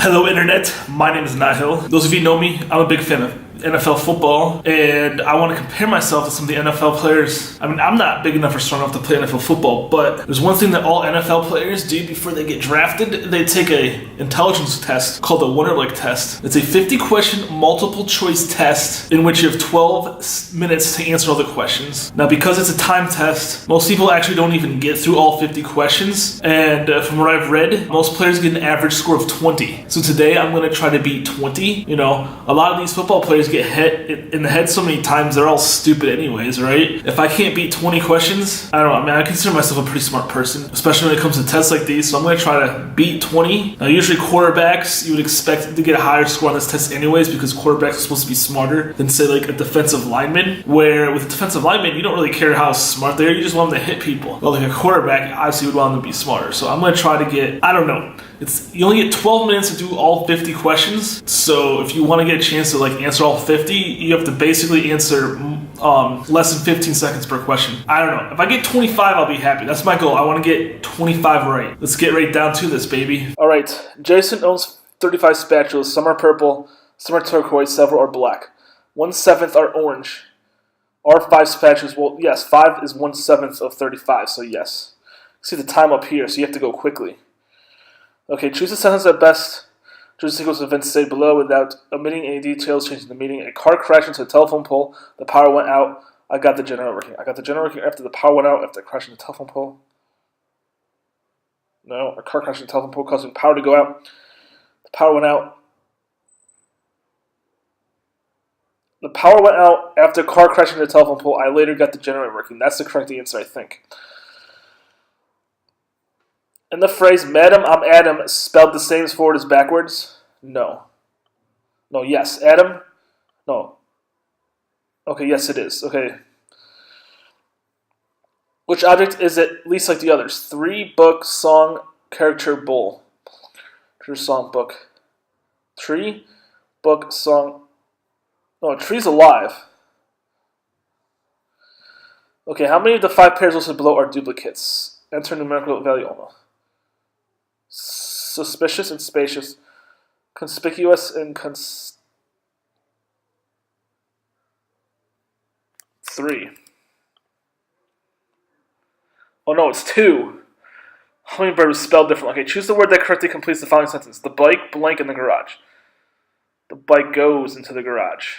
Hello Internet, my name is Nihill. Those of you who know me, I'm a big fan of NFL football, and I want to compare myself to some of the NFL players. I mean, I'm not big enough or strong enough to play NFL football, but there's one thing that all NFL players do before they get drafted. They take an intelligence test called the Wonderlic Test. It's a 50-question multiple choice test in which you have 12 minutes to answer all the questions. Now, because it's a time test, most people actually don't even get through all 50 questions, and from what I've read, most players get an average score of 20. So today, I'm going to try to beat 20. You know, a lot of these football players get hit in the head so many times, they're all stupid anyways, right? If I can't beat 20 questions, I don't know, I mean, I consider myself a pretty smart person, especially when it comes to tests like these, so I'm going to try to beat 20. Now, usually quarterbacks, you would expect to get a higher score on this test anyways, because quarterbacks are supposed to be smarter than, say, like a defensive lineman, where with a defensive lineman, you don't really care how smart they are, you just want them to hit people. Well, like a quarterback, obviously you would want them to be smarter, so I'm going to try to get, I don't know, you only get 12 minutes to do all 50 questions, so if you want to get a chance to like answer all 50, you have to basically answer less than 15 seconds per question. I don't know. If I get 25, I'll be happy. That's my goal. I want to get 25 right. Let's get right down to this, baby. All right. Jason owns 35 spatulas. Some are purple, some are turquoise, several are black. 1/7 are orange. Are 5 spatulas? Well, yes, 5 is 1/7 of 35, so yes. See the time up here, so you have to go quickly. Okay, choose a sentence that best choose a sequence of events stated below without omitting any details, changing the meaning. A car crashed into a telephone pole. The power went out. I got the generator working. I got the generator working after the power went out after crashing the telephone pole. No, a car crashed into the telephone pole causing power to go out. The power went out. The power went out after a car crashed into the telephone pole. I later got the generator working. That's the correct answer, I think. In the phrase, Madam, I'm Adam, spelled the same as forward as backwards? No. No, yes. Adam? No. Okay, yes it is. Okay. Which object is it least like the others? 3, book, song, character, bowl. True, song, book. 3, book, song. No, a tree's alive. Okay, how many of the 5 pairs listed below are duplicates? Enter numerical value only. Suspicious and spacious, conspicuous and 3. Oh no, it's 2. Hummingbird was spelled differently. Okay, choose the word that correctly completes the following sentence. The bike blank in the garage. The bike goes into the garage.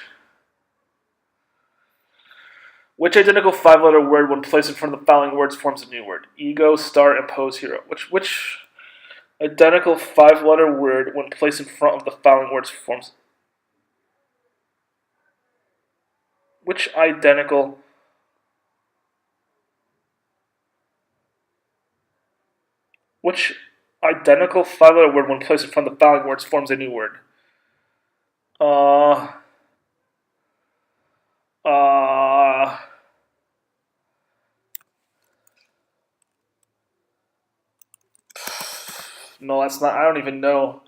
Which identical 5-letter word, when placed in front of the following words, forms a new word? Ego, star, impose, hero. Which identical 5-letter word, when placed in front of the following words, forms. Which identical 5-letter word, when placed in front of the following words, forms a new word? No, that's not. I don't even know.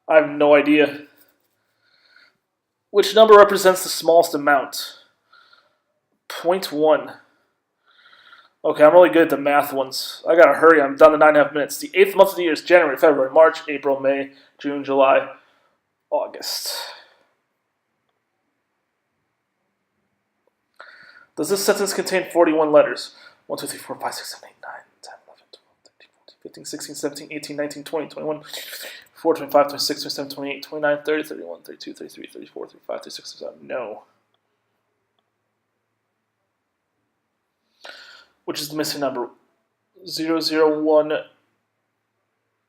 I have no idea. Which number represents the smallest amount? 0.1. Okay, I'm really good at the math ones. I gotta hurry. I'm down to 9.5 minutes. The 8th month of the year is January, February, March, April, May, June, July, August. Does this sentence contain 41 letters? 1, 2, 3, 4, 5, 6, 7, 8, 9, 10, 11, 12, 13, 14, 15, 16, 17, 18, 19, 20, 21, 24, 25, 26, 27, 28, 29, 30, 31, 32, 33, 34, 35, 36, 37. No. Which is the missing number? 0, 0, 1.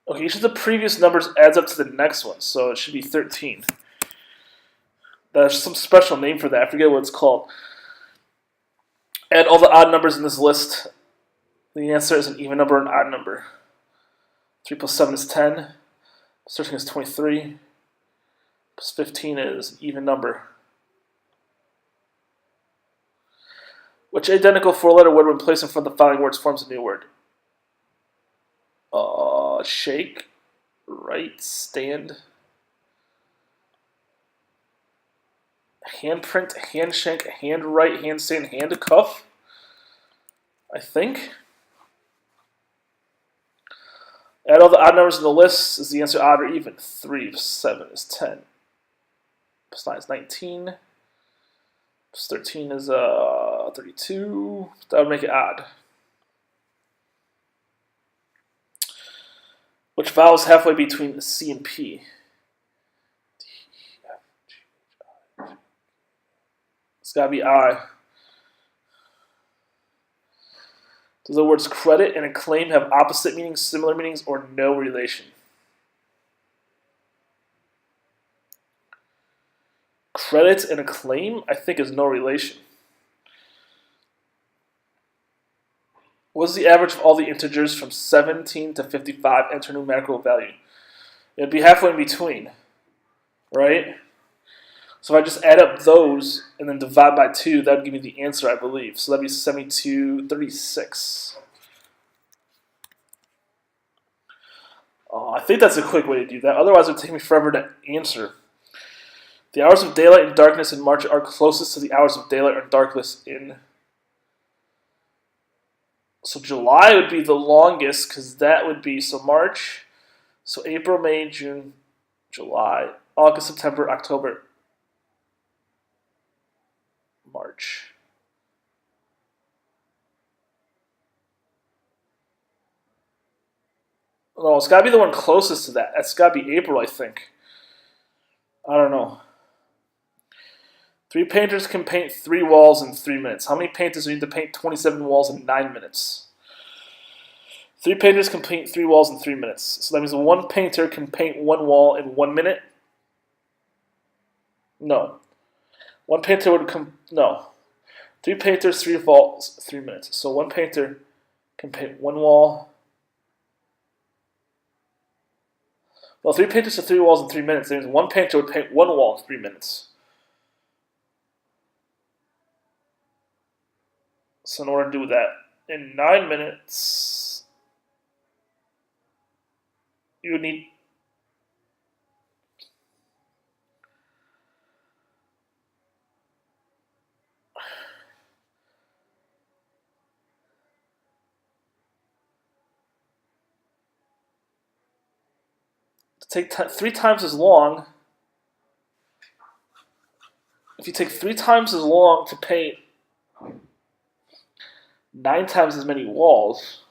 Okay, each of the previous numbers adds up to the next one, so it should be 13. There's some special name for that. I forget what it's called. Add all the odd numbers in this list. The answer is an even number or an odd number. 3 plus 7 is 10. 13 is 23. Plus 15 is an even number. Which identical 4-letter word, when placed in front of the following words, forms a new word? Shake, right, stand, handprint, handshake, handwrite, handstand, handcuff, I think. Add all the odd numbers in the list. Is the answer odd or even? 3 plus 7 is 10. Plus 9 is 19. Plus 13 is 32. That would make it odd. Which vowel is halfway between C and P? It's got to be I. Do the words credit and acclaim have opposite meanings, similar meanings, or no relation? Credit and acclaim, I think, is no relation. What is the average of all the integers from 17 to 55? Enter numerical value. It'd be halfway in between, right? So if I just add up those and then divide by 2, that would give me the answer, I believe. So that'd be 7236. I think that's a quick way to do that. Otherwise, it would take me forever to answer. The hours of daylight and darkness in March are closest to the hours of daylight and darkness in... So July would be the longest, because that would be... So March, so April, May, June, July, August, September, October, March. No, it's got to be the one closest to that. That's got to be April, I think. I don't know. 3 painters can paint 3 walls in 3 minutes. How many painters need to paint 27 walls in 9 minutes? 3 painters can paint 3 walls in 3 minutes. So that means 1 painter can paint 1 wall in 1 minute? No. 1 painter would no. 3 painters, 3 walls, 3 minutes. So 1 painter can paint 1 wall. Well, 3 painters to 3 walls in 3 minutes. That means 1 painter would paint 1 wall in 3 minutes. So in order to do that in 9 minutes, you would need to take 3 times as long. If you take 3 times as long to paint 9 times as many walls,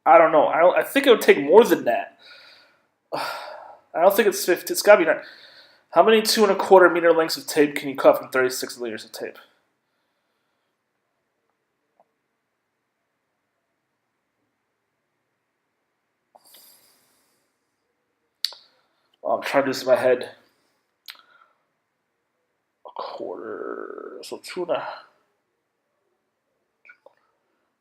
I don't know. I think it would take more than that. I don't think it's 50. It's got to be 9. How many 2 1/4 meter lengths of tape can you cut from 36 layers of tape? I'm trying to do this in my head. A quarter. So 2 1/2.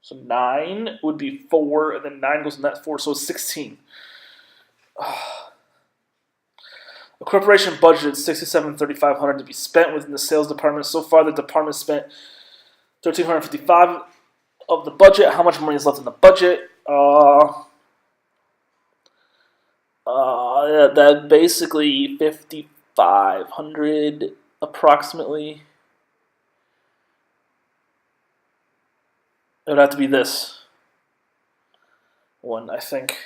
So 9 would be 4, and then 9 goes in that 4, so it's 16. The corporation budgeted $67,350 to be spent within the sales department. So far, the department spent $1,355 of the budget. How much money is left in the budget? That basically $5,500 approximately. It would have to be this one, I think.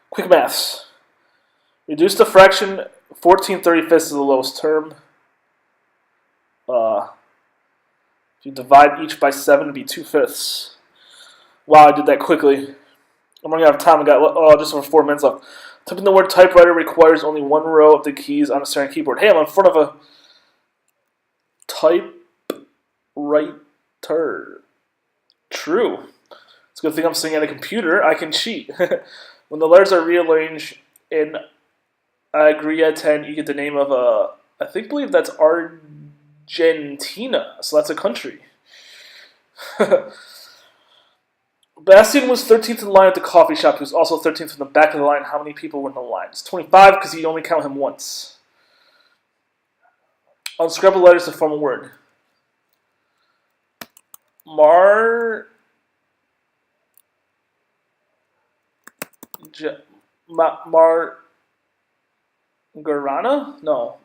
Quick maths. Reduce the fraction 14/35 is the lowest term. If you divide each by 7, it'd be 2/5. Wow, I did that quickly. I'm running out of time. I got just over 4 minutes left. Typing the word typewriter requires only 1 row of the keys on a certain keyboard. Hey, I'm in front of a typewriter. True. It's a good thing I'm sitting at a computer. I can cheat. When the letters are rearranged in Agrietan, you get the name of I believe that's Argentina. So that's a country. Bastian was 13th in line at the coffee shop. He was also 13th from the back of the line. How many people were in the line? It's 25 because you only count him once. Unscramble letters to form a word. Margarana? No.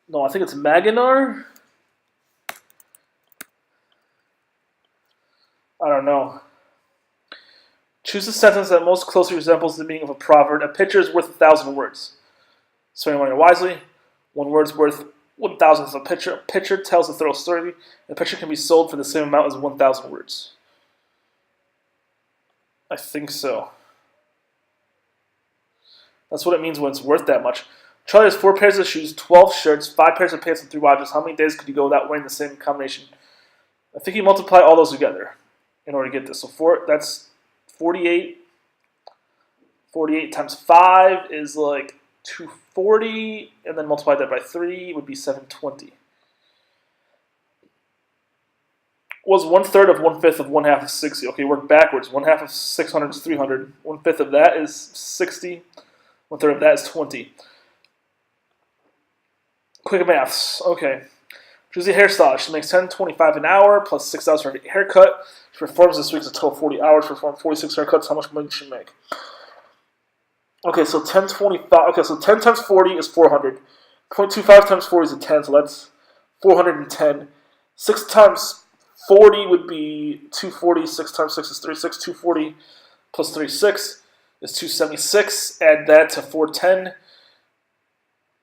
No, I think it's Maginar. I don't know. Choose a sentence that most closely resembles the meaning of a proverb. A picture is worth 1,000 words. Spend your money wisely. One word's worth 1,000 a picture. A picture tells a thorough story. A picture can be sold for the same amount as 1,000 words. I think so. That's what it means when it's worth that much. Charlie has 4 pairs of shoes, 12 shirts, 5 pairs of pants, and 3 watches. How many days could you go without wearing the same combination? I think you multiply all those together in order to get this. So that's 48. 48 times 5 is like 240, and then multiply that by 3 would be 720. Was 1/3 of 1/5 of 1/2 is 60. Okay, work backwards. 1/2 of 600 is 300. 1/5 of that is 60. 1/3 of that is 20. Quick maths. Okay. Choose a hairstyle. She makes $10.25 an hour plus 6 hours for every haircut. She performs this week a total of 40 hours. Perform 46 haircuts. How much money does she make? Okay, so 10.25. Okay, so 10 times 40 is 400. 0.25 times 40 is a 10, so that's 410. 6 times 40 would be 240. 6 times 6 is 36. 240 plus 36 is 276. Add that to 410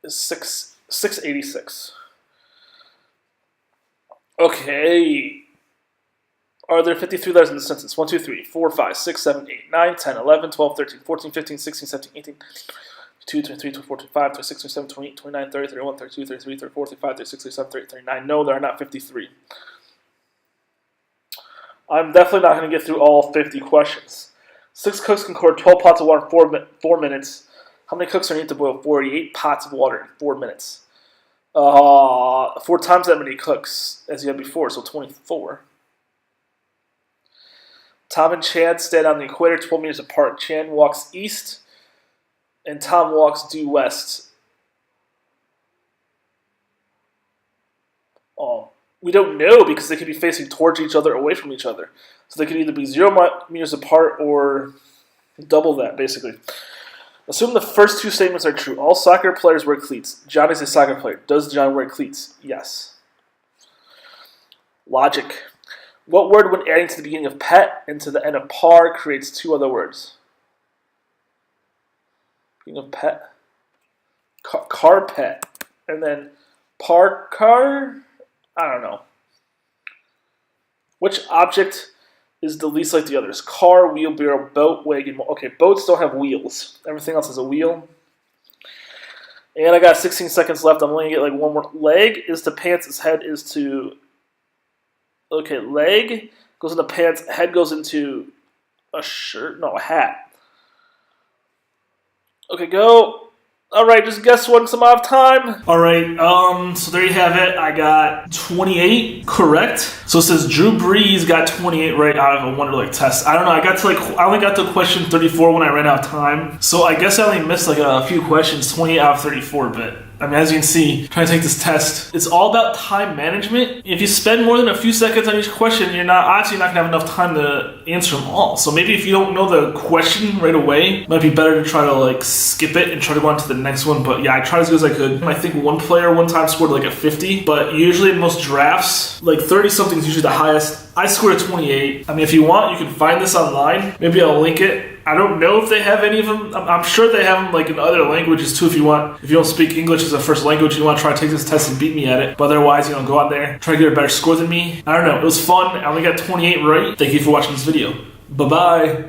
is 686. Okay. Are there 53 letters in the sentence? 1, 2, 3, 4, 5, 6, 7, 8, 9, 10, 11, 12, 13, 14, 15, 16, 17, 18, 22, 23, 24, 25, 26, 27, 28, 29, 30, 31, 32, 33, 34, 35, 36, 37, 38, 39. No, there are not 53. I'm definitely not going to get through all 50 questions. 6 cooks can pour 12 pots of water in 4 minutes. How many cooks are needed to boil 48 pots of water in 4 minutes? 4 times that many cooks as you had before, so 24. Tom and Chad stand on the equator 12 meters apart. Chad walks east, and Tom walks due west. We don't know because they could be facing towards each other, away from each other. So they could either be 0 meters apart or double that, basically. Assume the first 2 statements are true. All soccer players wear cleats. John is a soccer player. Does John wear cleats? Yes. Logic. What word, when adding to the beginning of pet and to the end of par, creates 2 other words? Beginning of pet. Carpet. And then car? I don't know. Which object is the least like the others? Car, wheelbarrow, boat, wagon. Okay, boats don't have wheels. Everything else has a wheel. And I got 16 seconds left. I'm only going to get like one more. Leg is to pants. His head is to... Okay, leg goes into pants. Head goes into a shirt. No, a hat. Okay, go. All right, just guess one because I'm out of time. All right, so there you have it. I got 28 correct. So it says Drew Brees got 28 right out of a Wonderlic Test. I don't know. I only got to question 34 when I ran out of time. So I guess I only missed like a few questions, 28 out of 34, but I mean, as you can see, trying to take this test, it's all about time management. If you spend more than a few seconds on each question, you're not going to have enough time to answer them all. So maybe if you don't know the question right away, it might be better to try to like skip it and try to go on to the next one. But yeah, I tried as good as I could. I think one player one time scored like a 50, but usually in most drafts, like 30 something is usually the highest. I scored a 28. I mean, if you want, you can find this online. Maybe I'll link it. I don't know if they have any of them. I'm sure they have them like in other languages too if you want. If you don't speak English as a first language, you want to try to take this test and beat me at it. But otherwise, go out there, try to get a better score than me. I don't know. It was fun. I only got 28 right. Thank you for watching this video. Bye-bye.